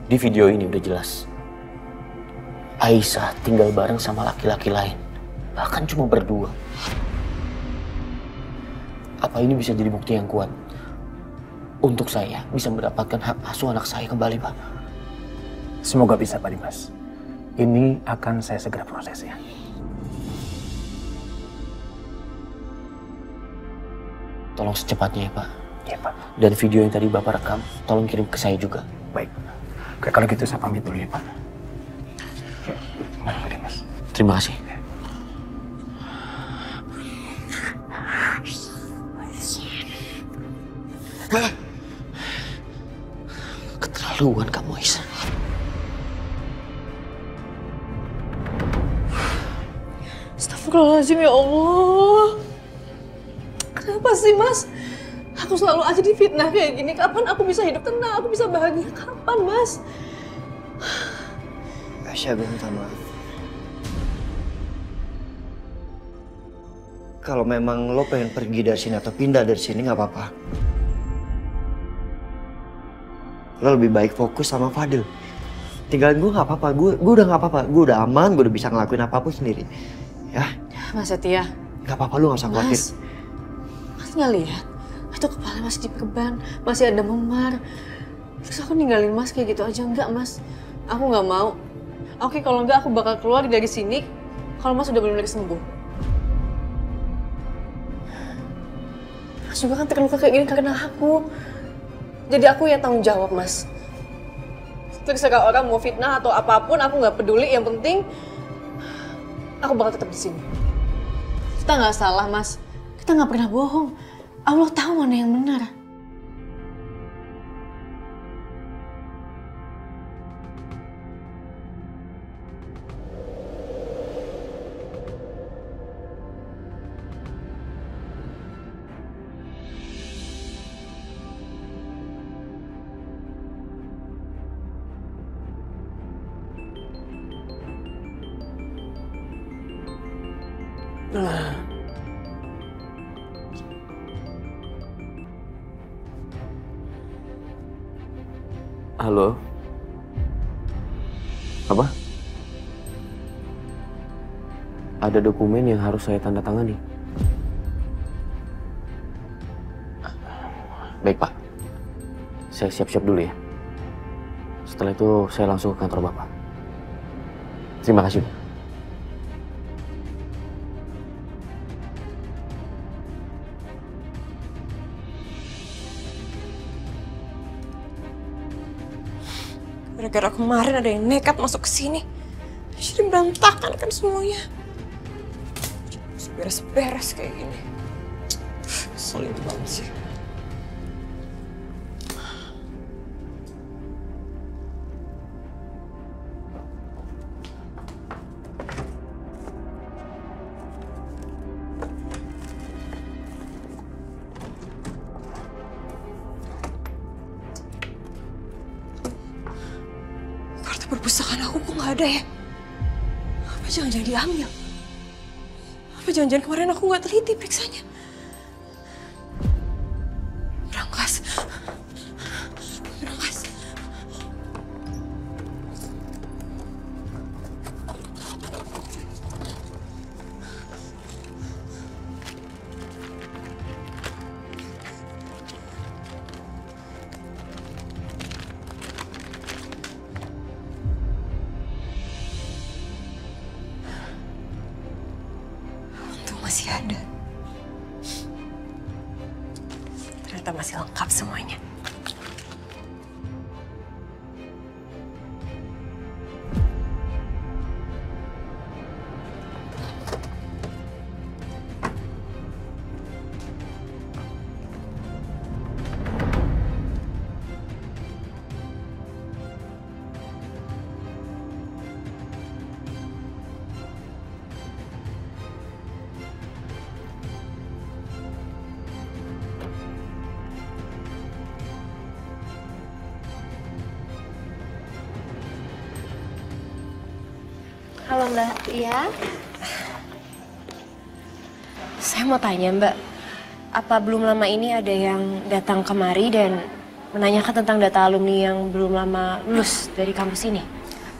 Di video ini udah jelas. Aisyah tinggal bareng sama laki-laki lain. Bahkan cuma berdua. Apa ini bisa jadi bukti yang kuat untuk saya bisa mendapatkan hak asuh anak saya kembali, Pak? Semoga bisa, Pak Dimas. Ini akan saya segera proses ya. Tolong secepatnya ya, Pak. Iya, Pak. Dan video yang tadi Bapak rekam, tolong kirim ke saya juga. Baik. Oke, kalau gitu saya pamit dulu ya, Pak. Mari, Pak Dimas. Terima kasih. Keterlaluan kamu, Aisyah. Astagfirullahaladzim, ya Allah. Kenapa sih, Mas? Aku selalu aja difitnah kayak gini. Kapan aku bisa hidup tenang? Aku bisa bahagia? Kapan, Mas? Aisyah, gue minta maaf. Kalau memang lo pengen pergi dari sini atau pindah dari sini, nggak apa-apa. Lo lebih baik fokus sama Fadil. Tinggalin gue nggak apa-apa. Gue udah nggak apa-apa. Gue udah aman. Gue udah bisa ngelakuin apapun sendiri. Ya? Mas Setia. Nggak apa-apa, lu nggak usah khawatir. Mas nggak lihat? Itu kepala masih diperban, masih ada memar. Terus aku ninggalin Mas kayak gitu aja, enggak, Mas? Aku nggak mau. Oke, kalau enggak aku bakal keluar dari sini kalau Mas udah benar-benar sembuh. Mas juga kan terluka kayak gini karena aku. Jadi aku yang tanggung jawab, Mas. Terserah orang mau fitnah atau apapun, aku nggak peduli. Yang penting aku bakal tetap di sini. Kita nggak salah, Mas. Kita nggak pernah bohong. Allah tahu mana yang benar. Halo? Apa? Ada dokumen yang harus saya tanda tangani. Baik, Pak. Saya siap-siap dulu ya. Setelah itu saya langsung ke kantor Bapak. Terima kasih. Gara-gara kemarin ada yang nekat masuk ke sini. Jadi berantakan kan semuanya. Beres-beres kayak gini. Selin banget sih. Perpustakaan aku kok nggak ada ya? Apa jangan-jangan diambil? Apa jangan-jangan kemarin aku nggak teliti periksanya? Berangkas. Berangkas. Masih ada. Ternyata masih lengkap semuanya. Halo Mbak, iya? Saya mau tanya Mbak, apa belum lama ini ada yang datang kemari dan menanyakan tentang data alumni yang belum lama lulus dari kampus ini.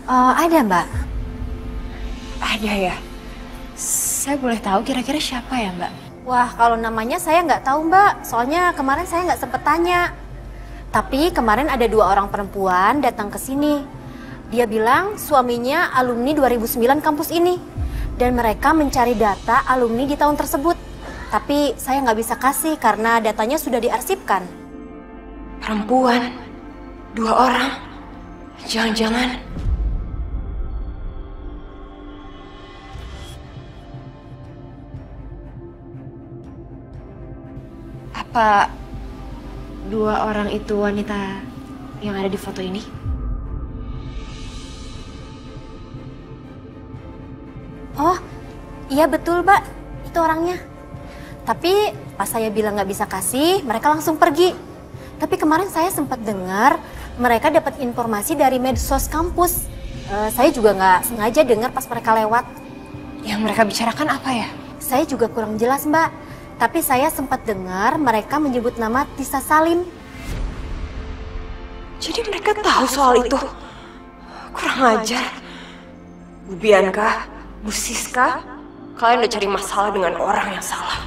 Ada, Mbak. Ada ya? Saya boleh tahu kira-kira siapa ya, Mbak? Wah, kalau namanya saya nggak tahu, Mbak. Soalnya kemarin saya nggak sempet tanya. Tapi kemarin ada 2 orang perempuan datang ke sini. Dia bilang suaminya alumni 2009 kampus ini. Dan mereka mencari data alumni di tahun tersebut. Tapi saya nggak bisa kasih karena datanya sudah diarsipkan. Perempuan? 2 orang? Jangan-jangan... Apa 2 orang itu wanita yang ada di foto ini? Oh, iya betul, Mbak. Itu orangnya. Tapi pas saya bilang nggak bisa kasih, mereka langsung pergi. Tapi kemarin saya sempat dengar mereka dapat informasi dari medsos kampus. Saya juga nggak sengaja dengar pas mereka lewat. Yang mereka bicarakan apa ya? Saya juga kurang jelas, Mbak. Tapi saya sempat dengar mereka menyebut nama Tisa Salim. Jadi mereka tahu soal itu? Kurang ajar. Bu Bianca, Bu Siska, kalian udah cari masalah dengan orang yang salah.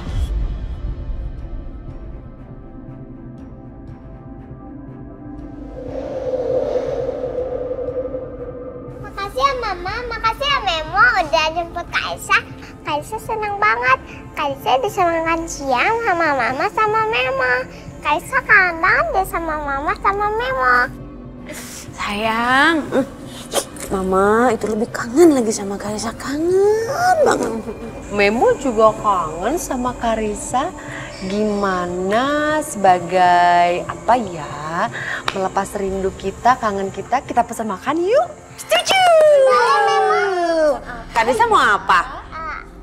Makasih ya Mama, makasih ya Memo udah jemput Kaisa. Kaisa senang banget. Kaisa bisa makan siang sama Mama sama Memo. Kaisa kangen banget deh sama Mama sama Memo. Sayang, Mama itu lebih kangen lagi sama Karissa, kangen banget. Memo juga kangen sama Karissa. Gimana sebagai apa ya, melepas rindu kita, kangen kita pesan makan yuk. Setuju. Karissa mau apa?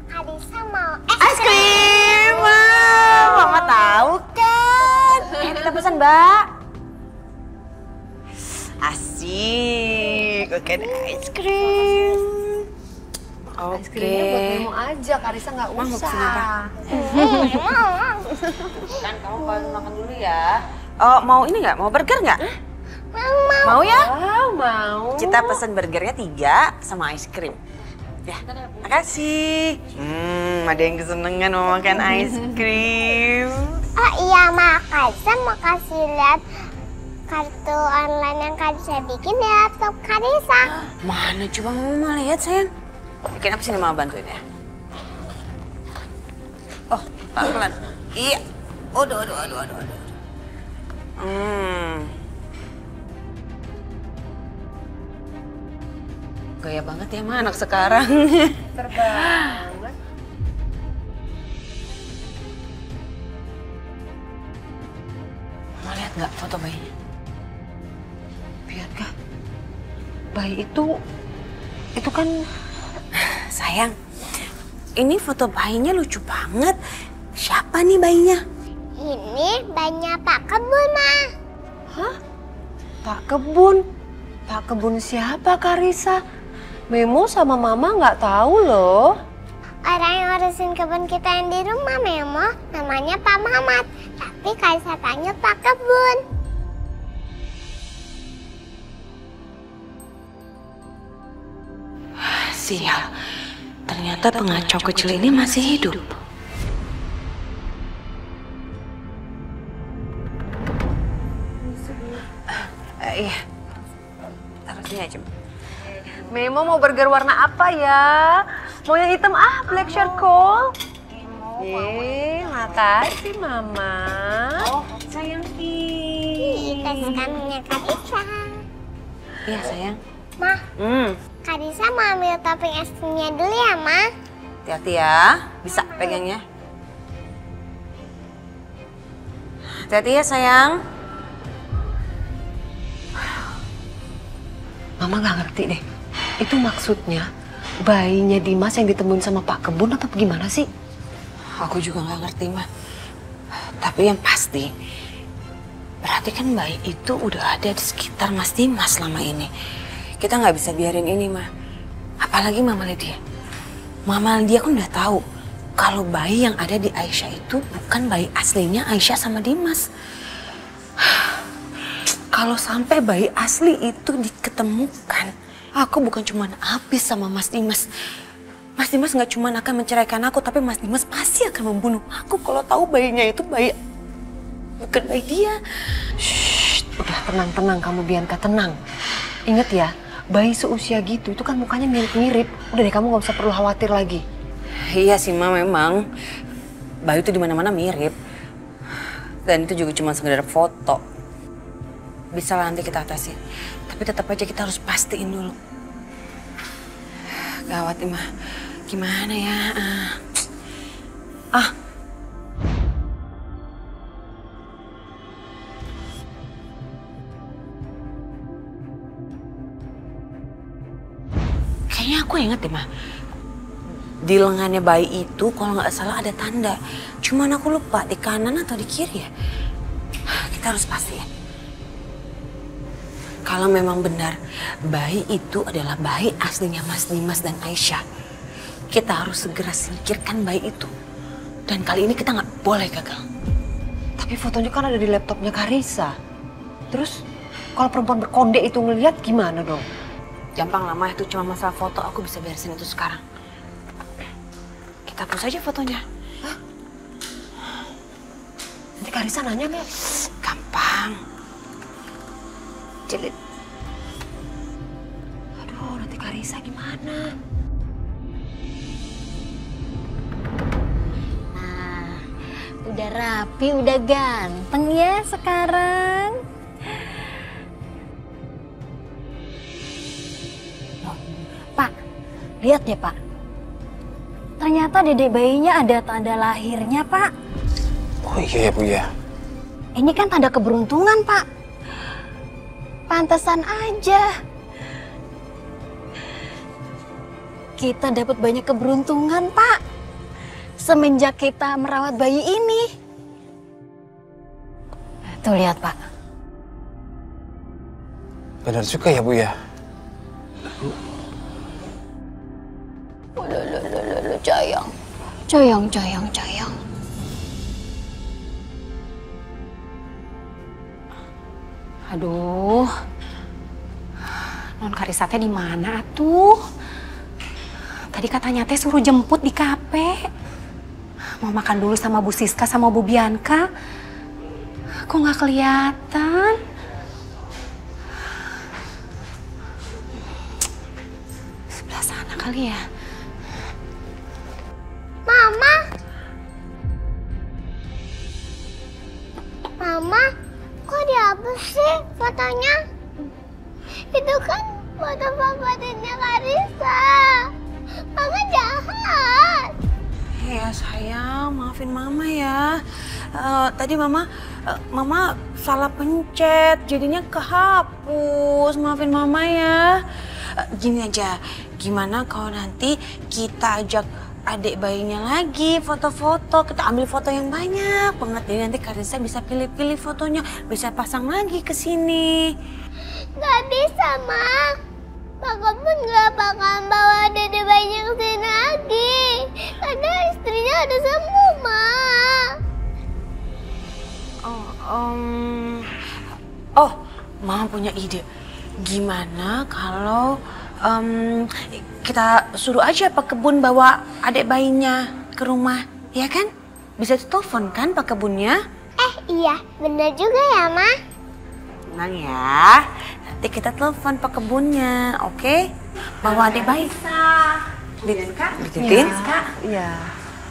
Karissa mau Es krim. Wah, Mama tahu kan. Kita pesan, Mbak. Asik, oke es krim. Es krimnya buat Memo aja, Karissa nggak usah. Kan kamu makan dulu ya. Oh, mau ini nggak? Mau burger nggak? Mau ya? Mau. Kita pesan burgernya 3 sama es krim. Ya, makasih. Ada yang kesenengan mau makan es krim. Oh iya Ma, Kaisa mau kasih lihat kartu online yang Karissa bikin di laptop Karissa. Mana coba Mama lihat sayang. Bikin apa sih Mama bantuin ya? Oh, pelan. Iya. Aduh. Gaya banget ya Ma anak sekarang. Banget. Mama lihat nggak foto bayinya? Bianca, bayi itu kan... Sayang, ini foto bayinya lucu banget. Siapa nih bayinya? Ini bayinya Pak Kebun Ma. Hah? Pak Kebun? Pak Kebun siapa Karissa? Memo sama Mama nggak tahu loh. Orang yang urusin kebun kita yang di rumah Memo namanya Pak Mamat. Tapi Karissa tanya Pak Kebun. Sial, ternyata pengacau kecil ini masih hidup. Iya, taruh sini aja. Memo mau burger warna apa ya? Mau yang hitam black charcoal. Makasih Mama. Oh, sayang Kita sekarangnya Karissa. Iya sayang. Ma, Karissa mau ambil topping es krimnya dulu ya Ma. Hati-hati ya, bisa pegangnya. Hati-hati ya sayang. Mama nggak ngerti deh. Itu maksudnya bayinya Dimas yang ditemuin sama Pak Kebun atau gimana sih? Aku juga nggak ngerti, Ma. Tapi yang pasti, berarti kan bayi itu udah ada di sekitar Mas Dimas selama ini. Kita nggak bisa biarin ini, Ma. Apalagi Mama Lydia. Mama Lydia kan udah tahu kalau bayi yang ada di Aisyah itu bukan bayi aslinya Aisyah sama Dimas. kalau sampai bayi asli itu diketemukan, aku bukan cuma habis sama Mas Dimas. Mas Dimas nggak cuma akan menceraikan aku, tapi Mas Dimas pasti akan membunuh aku kalau tahu bayinya itu bayi bukan bayi dia. Shh, udah tenang-tenang kamu Bianca, tenang. Ingat ya, bayi seusia gitu itu kan mukanya mirip-mirip. Udah deh, kamu nggak usah perlu khawatir lagi. Iya sih Ma, memang bayi itu di mana-mana mirip. Dan itu juga cuma sekedar foto. Bisa lah nanti kita atasi. Tapi tetap aja kita harus pastiin dulu. Gawat Ima, gimana ya? Kayaknya aku inget deh Ma. Di lengannya bayi itu kalau nggak salah ada tanda. Cuman aku lupa di kanan atau di kiri ya. Kita harus pastiin. Kalau memang benar bayi itu adalah bayi aslinya Mas Dimas dan Aisyah, kita harus segera singkirkan bayi itu. Dan kali ini kita nggak boleh gagal. Tapi fotonya kan ada di laptopnya Karissa. Terus kalau perempuan berkonde itu ngelihat gimana dong? Gampang lah Ma, itu cuma masalah foto, aku bisa beresin itu sekarang. Kita hapus aja fotonya. Hah? Nanti Karissa nanya nggak? Gampang. Jelit. Aduh, nanti Karissa gimana? Nah, udah rapi, udah ganteng ya sekarang. Pak, lihat deh Pak. Ternyata dedek bayinya ada tanda lahirnya Pak. Oh iya ya Bu ya. Ini kan tanda keberuntungan Pak. Pantesan aja kita dapat banyak keberuntungan, Pak. Semenjak kita merawat bayi ini. Tuh lihat, Pak. Benar juga ya Bu ya. Cayang. Aduh, non Karissa teh di mana tuh? Tadi katanya teh suruh jemput di kafe. Mau makan dulu sama Bu Siska sama Bu Bianca. Kok nggak kelihatan? Sebelah sana kali ya. Mama, kok dihapus sih fotonya? Itu kan foto favoritnya Karissa. Mama jahat. Ya sayang, maafin Mama ya. Tadi Mama salah pencet, jadinya kehapus. Maafin Mama ya. Gini aja, gimana kalau nanti kita ajak adik bayinya lagi foto-foto, kita ambil foto yang banyak banget. Jadi nanti Karissa bisa pilih-pilih fotonya, bisa pasang lagi ke sini. Gak bisa, Ma. Papa pun gak bakal bawa dede bayinya ke sini lagi. Karena istrinya ada sembuh, Ma. Mama punya ide. Gimana kalau kita suruh aja Pak Kebun bawa adik bayinya ke rumah, ya kan? Bisa ditelepon kan Pak Kebunnya? Iya, bener juga ya, Ma. Tenang ya, nanti kita telepon Pak Kebunnya, oke? Bawa adik bayi. Dititipin? Iya.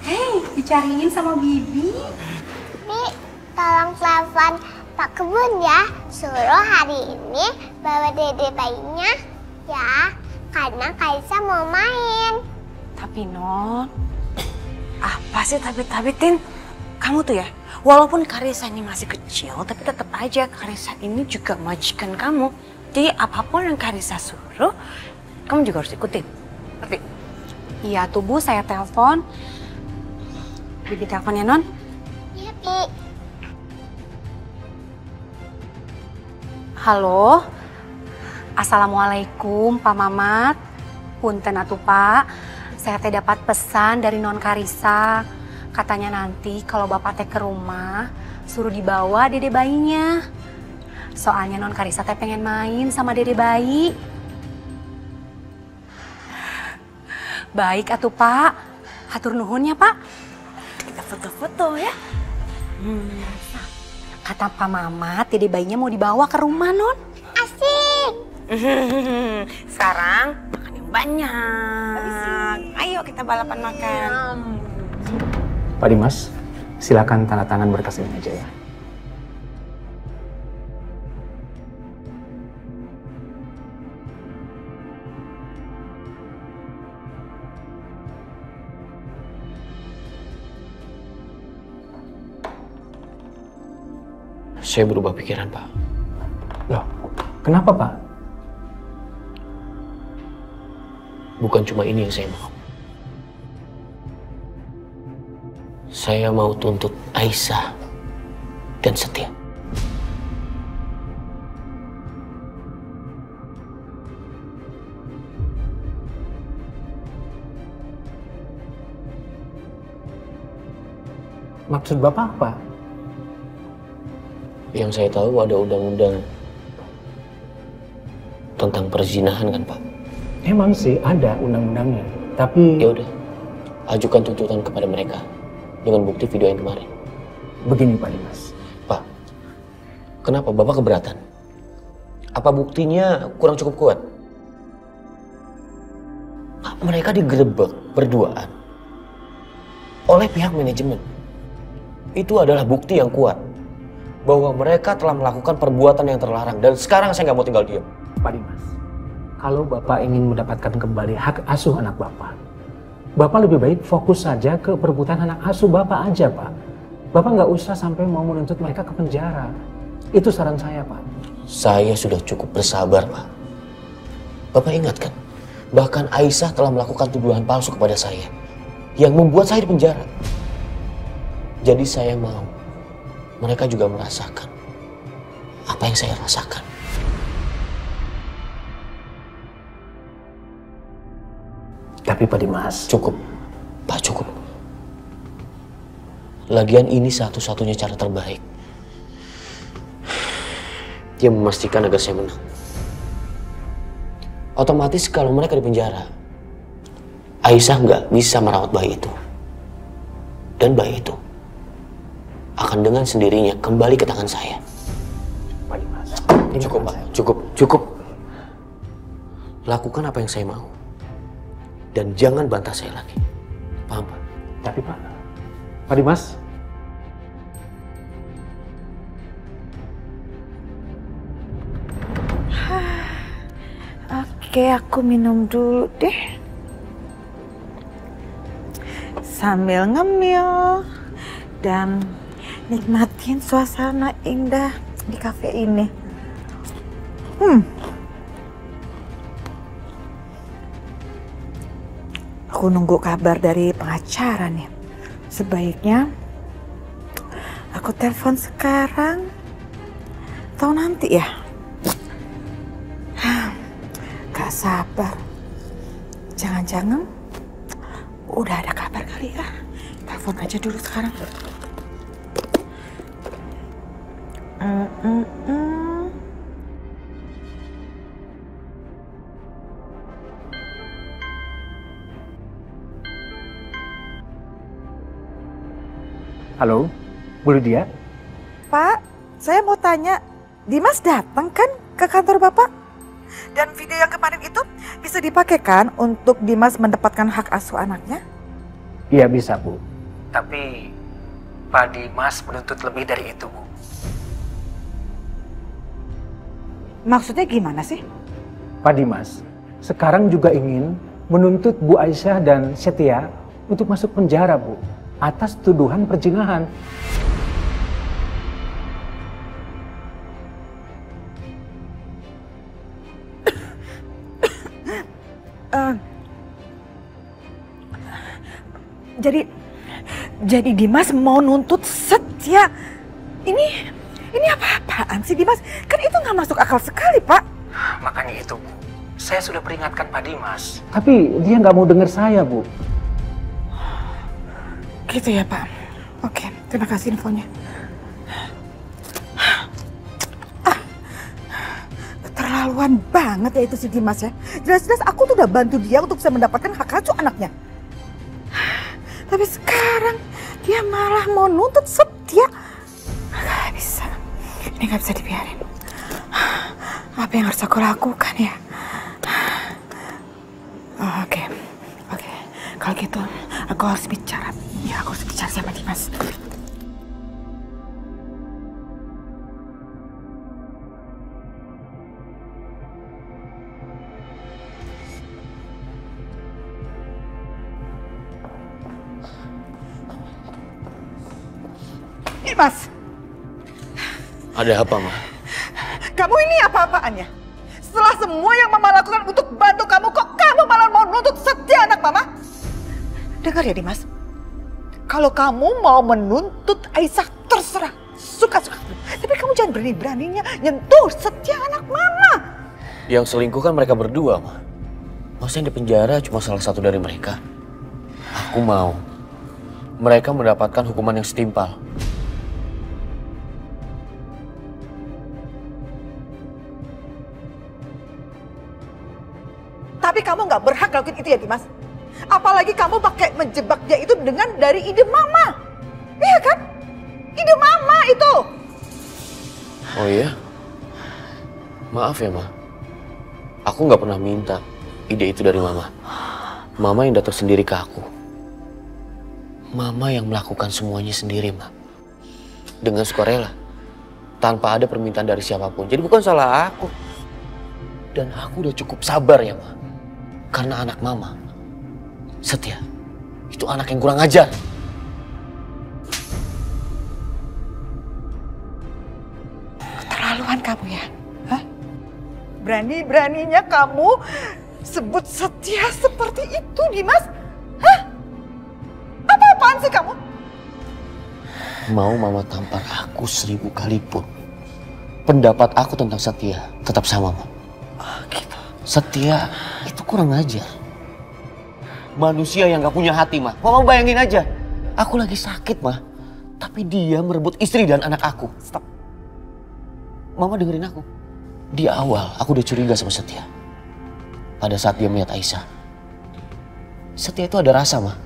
Hei, dicariin sama Bibi. Bi, tolong telepon Pak Kebun ya. Suruh hari ini bawa dede bayinya ya. Karena Karissa mau main. Tapi Non, Apa sih tapi Tin? Kamu tuh ya, walaupun Karissa ini masih kecil, tapi tetap aja Karissa ini juga majikan kamu. Jadi apapun yang Karissa suruh, kamu juga harus ikutin. Ngerti? iya tuh Bu, saya telepon. Bibi telepon ya Non. Iya, Bi. Halo, Assalamualaikum Pak Mamat. Punten atuh Pak, saya teh dapat pesan dari Non Karissa. Katanya nanti kalau Bapak teh ke rumah, suruh dibawa dede bayinya. Soalnya Non Karissa teh pengen main sama Dede bayi. Baik atuh Pak. Hatur nuhun ya Pak. Kita foto-foto ya. Kata Pak Mamat, Dede bayinya mau dibawa ke rumah Non. Asik. Sekarang makan yang banyak. Ayo kita balapan makan. Pak Dimas, silakan tanda tangan berkas ini aja ya. Saya berubah pikiran, Pak. Loh, kenapa Pak? Bukan cuma ini yang saya mau. Saya mau tuntut Aisyah dan Setia. Maksud Bapak apa? Yang saya tahu ada undang-undang tentang perzinahan kan, Pak? Emang sih ada undang-undangnya, tapi... Ya udah, ajukan tuntutan kepada mereka dengan bukti video yang kemarin. Begini Pak Dimas. Pak, kenapa Bapak keberatan? Apa buktinya kurang cukup kuat? Pak, mereka digerebek berduaan oleh pihak manajemen. Itu adalah bukti yang kuat bahwa mereka telah melakukan perbuatan yang terlarang, dan sekarang saya nggak mau tinggal diam. Pak Dimas, kalau Bapak ingin mendapatkan kembali hak asuh anak Bapak lebih baik fokus saja ke perebutan anak asuh Bapak aja, Pak. Bapak nggak usah sampai mau menuntut mereka ke penjara. Itu saran saya, Pak. Saya sudah cukup bersabar, Pak. Bapak ingat kan, bahkan Aisyah telah melakukan tuduhan palsu kepada saya yang membuat saya di penjara. Jadi saya mau mereka juga merasakan apa yang saya rasakan. Tapi Pak Dimas... Cukup, Pak, cukup. Lagian ini satu-satunya cara terbaik dia memastikan agar saya menang. Otomatis kalau mereka di penjara, Aisyah nggak bisa merawat bayi itu. Dan bayi itu akan dengan sendirinya kembali ke tangan saya. Pak Dimas... Cukup, Pak. Cukup. Lakukan apa yang saya mau. Dan jangan bantah saya lagi. Paham, Pak? Tapi Pak Dimas... Oke, aku minum dulu deh. Sambil ngemil dan nikmatin suasana indah di kafe ini. Aku nunggu kabar dari pengacara nih. Sebaiknya aku telepon sekarang atau nanti ya? Gak sabar. Jangan-jangan udah ada kabar kali ya. Telepon aja dulu sekarang. Halo, Bu Lydia? Pak, saya mau tanya, Dimas datang kan ke kantor Bapak? Dan video yang kemarin itu bisa dipakai kan untuk Dimas mendapatkan hak asuh anaknya? Iya bisa, Bu. Tapi Pak Dimas menuntut lebih dari itu, Bu. Maksudnya gimana sih? Pak Dimas sekarang juga ingin menuntut Bu Aisyah dan Setia untuk masuk penjara, Bu, atas tuduhan perzinahan. Jadi Dimas mau nuntut Setia. Ini apa-apaan sih Dimas? Kan itu nggak masuk akal sekali, Pak. Makanya itu, Bu. Saya sudah peringatkan Pak Dimas. Tapi dia nggak mau dengar saya, Bu. Gitu ya, Pak. Oke, terima kasih infonya. Keterlaluan banget ya itu si Dimas ya. Jelas-jelas aku tuh udah bantu dia untuk bisa mendapatkan hak asuh anaknya. Tapi sekarang dia malah mau nuntut Setia. Gak bisa. Ini gak bisa dibiarin. Apa yang harus aku lakukan ya? Oke. Kalau gitu aku harus bicara. Ya, aku harus bicara sama Dimas. Dimas. Ada apa, Ma? Kamu ini apa-apaannya? Setelah semua yang Mama lakukan untuk bantu kamu, kok kamu malah mau nuntut Setia anak Mama? Dengar ya Dimas, kalau kamu mau menuntut Aisyah terserah, suka-suka. Tapi kamu jangan berani-beraninya nyentuh Setia anak Mama. Yang selingkuh kan mereka berdua, Ma. Masa yang di penjara cuma salah satu dari mereka? Aku mau mereka mendapatkan hukuman yang setimpal. Tapi kamu nggak berhak lakuin itu ya Dimas. Apalagi kamu pakai menjebak dia itu dengan dari ide Mama. Iya kan? Ide Mama itu. Oh iya? Maaf ya, Ma. Aku nggak pernah minta ide itu dari Mama. Mama yang datang sendiri ke aku. Mama yang melakukan semuanya sendiri, Ma. Dengan sukarela. Tanpa ada permintaan dari siapapun. Jadi bukan salah aku. Dan aku udah cukup sabar ya, Ma. Karena anak Mama, Setia, itu anak yang kurang ajar. Keterlaluan kamu ya. Hah? Berani-beraninya kamu sebut Setia seperti itu, Dimas? Hah? Apa-apaan sih kamu? Mau Mama tampar aku 1000 kali pun, pendapat aku tentang Setia tetap sama, Ma. Oh, gitu. Setia itu kurang ajar. Manusia yang gak punya hati, Ma. Mama bayangin aja. Aku lagi sakit, Ma. Tapi dia merebut istri dan anak aku. Stop. Mama dengerin aku. Di awal aku udah curiga sama Setia. Pada saat dia melihat Aisyah. Setia itu ada rasa, Ma.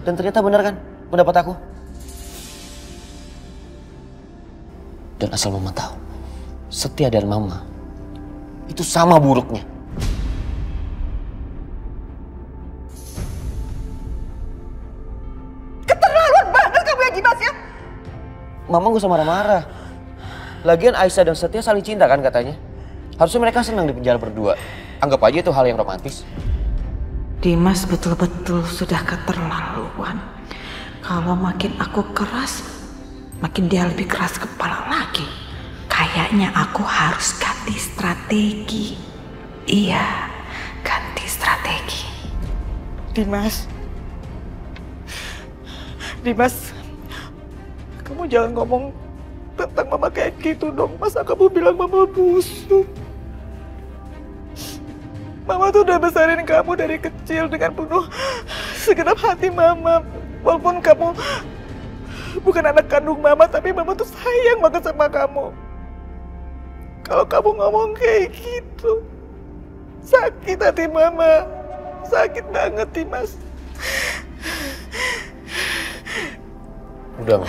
Dan ternyata benar kan pendapat aku? Dan asal Mama tahu, Setia dan Mama itu sama buruknya. Keterlaluan banget kamu ya Dimas ya. Mama gak usah marah-marah. Lagian Aisyah dan Setia saling cinta kan katanya. Harusnya mereka senang di penjara berdua. Anggap aja itu hal yang romantis. Dimas betul-betul sudah keterlaluan. Kalau makin aku keras, makin dia lebih keras kepala lagi. Kayaknya aku harus ganti strategi. Iya, ganti strategi. Dimas, kamu jangan ngomong tentang Mama kayak gitu dong. Masa kamu bilang Mama busuk? Mama tuh udah besarin kamu dari kecil dengan penuh segenap hati Mama. Walaupun kamu bukan anak kandung Mama, tapi Mama tuh sayang banget sama kamu. Kalau kamu ngomong kayak gitu, sakit hati Mama. Sakit banget, Dimas. Udah, Ma.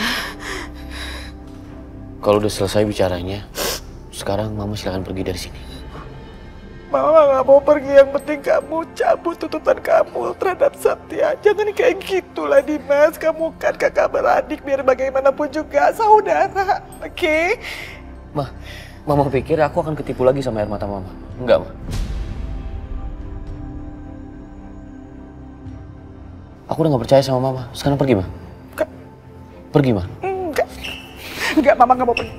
Kalau udah selesai bicaranya, sekarang Mama silakan pergi dari sini. Mama gak mau pergi, yang penting kamu cabut tuntutan kamu terhadap Setia. Jangan kayak gitulah Dimas, kamu kan kakak beradik, biar bagaimanapun juga saudara, oke? Ma, Mama pikir aku akan ketipu lagi sama air mata Mama? Enggak, Ma. Aku udah gak percaya sama Mama, sekarang pergi, Ma. Pergi, Ma. Enggak, Mama gak mau pergi.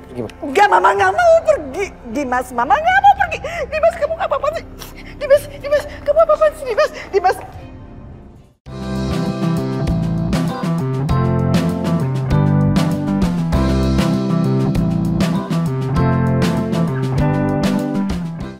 Pergi, Ma. Enggak, Mama gak mau pergi. Dimas, Mama gak mau pergi. Dimas, kamu apa-apa sih? Dimas, kamu apa-apa sih, Dimas?